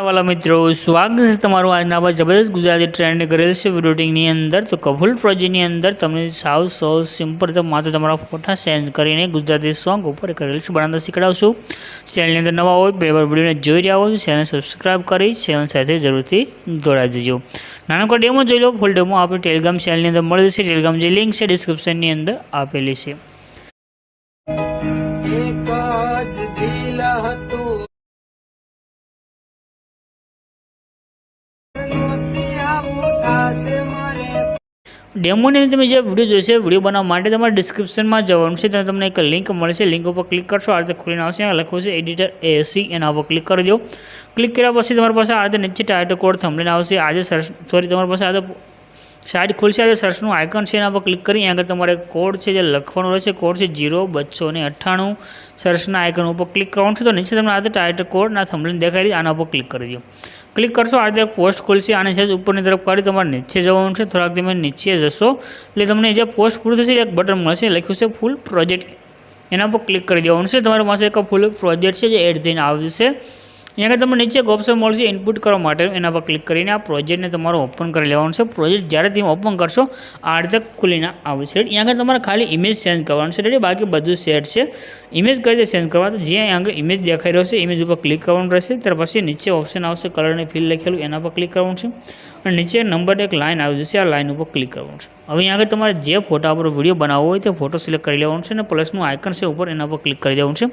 वाला मित्रों स्वागत है तमारू आजना जबरदस्त गुजराती ट्रेंड करेल है वीडियोटिंग अंदर। तो कफूल प्रोजेक्ट अंदर तमने साव सौ सिंपल तो मात्र तमारा फोटा सेंड करीने गुजराती सॉन्ग ऊपर करेल है बनाता शीखवाड़शुं। चेनल अंदर नवा हो पहली बार वीडियो जोई रह्या हो तो चेनल सब्सक्राइब करी चेनल साथे जरूरथी जोड़ाई देजो। नानकड़ो डेमो जोई लो। फूल डेमो आपणे टेलिग्राम चेनल अंदर मळी जशे। टेलिग्राम जे लिंक है डिस्क्रिप्शन नी अंदर आपेली छे। डेमो ने तमे जे विडियो जोईशे विडियो बनाववा माटे तमारे डिस्क्रिप्शन में जवानुं छे। त्यां तमने एक लिंक मळशे। लिंक पर क्लिक करशो आ रीते खोलीने आवशे। आ लख्युं छे एडिटर ASC एना पर क्लिक कर दो। क्लिक कर्या पछी तमारी पासे आ रीते नीचे टाइटल कोड थंबनेल आवशे। आज सॉरी तमारी पासे आ साइड खोलशे। आज सर्चनुं आइकन छे एना पर क्लिक करी अहींया आगळ तमारे कोड छे जे लखवानुं रहेशे। कोड छे 0 सर्चना आइकन पर क्लिक करवानुं छे। तो नीचे तमने आ रीते टाइटल कोड ना थंबनेल देखाई आना पर क्लिक कर दो। क्लिक करशो आ रीते एक पोस्ट खोलशे। आने छे उपरनी तरफ काढी तमारे नीचे जवानुं छे। थोड़ाक तमे नीचे जशो એટલે તમને જે પોસ્ટ પૂરી થશે એક બટન મળશે લખ્યું છે ફૂલ પ્રોજેક્ટ એના પર ક્લિક કરી દેવાનું છે। તમારી પાસે એક ફૂલ પ્રોજેક્ટ છે જે એડ થઈને આવશે। यहाँ तमने नीचे एक ऑप्शन मळशे इनपुट करवा माटे एना पर क्लिक करीने आ प्रोजेक्ट ने तमारो ओपन कर लेवानुं छे। प्रोजेक्ट ज्यारे तमे ओपन करशो आ रीते खुलीने आवशे। यहाँ तमारे खाली इमेज सेंड करवानुं छे। रेडी बाकी बधुं सेट छे। इमेज कई रीते सेंड करवा तो जे यहाँ इमेज देखाई रह्यो छे इमेज पर क्लिक करवानुं रहेशे। त्यार पछी नीचे ऑप्शन आवशे कलर ने फील लखेलुं एना पर क्लिक करवानुं छे और नीचे नंबर एक लाइन आवी जशे। आ लाइन पर क्लिक करवानुं छे। हवे यहाँ तमारे जे फोटा पर विडियो बनावવો હોય તે फोटो सिलेक्ट કરી લેવાનું છે અને પ્લસનું આઇકન છે ઉપર એના પર ક્લિક કરી દેવાનું છે।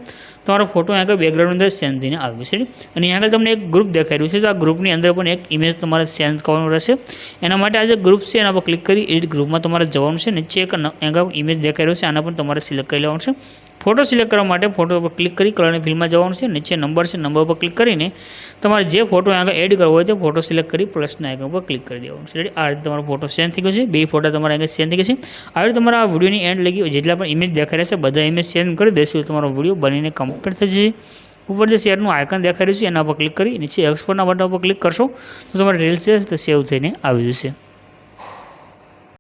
તમારો ફોટો यहाँ બેકગ્રાઉન્ડ અંદર સેન્ડ થઈને આવી જશે। અને यहाँ તમને એક ગ્રુપ દેખાઈ રહ્યું છે તો આ ગ્રુપની અંદર પણ એક ઇમેજ તમારે સેન્ડ કરવાનું રહેશે। એના માટે આ જે ગ્રુપ છે એના પર ક્લિક કરી એડિટ ગ્રુપમાં તમારે જવાનું છે। નીચે એક ઇમેજ દેખાઈ રહ્યો છે આના પણ તમારે સિલેક્ટ કરી લેવાનું છે। फोटो सिलेक्ट करवा माटे फोटो पर क्लिक करी कलर फिल्म में जवानुं छे। नीचे नंबर है नंबर पर क्लिक करीने तमारे जे फोटो यहाँ एड करवो होय तो फोटो सिलेक्ट करी प्लस आइकन पर क्लिक कर देवानुं छे। आ रीते तमारो फोटो सेंड थई गयो छे। बे फोटा तमारा अहींया सेंड थई गया छे। आ रीते तमारा आ विडियोनी एंड लगी जेटला पण इमेज देखाई रह्या छे बधा इमेज सेंड करी देशो तो तमारो विडियो बनीने कम्प्लीट थई जशे। ऊपर जे शेरनुं आइकन देखाई रह्युं छे एना पर क्लिक करी नीचे एक्सपोर्टना बटन पर क्लिक करशो तो तमारी रील्स छे तो सेव थईने आवी जशे।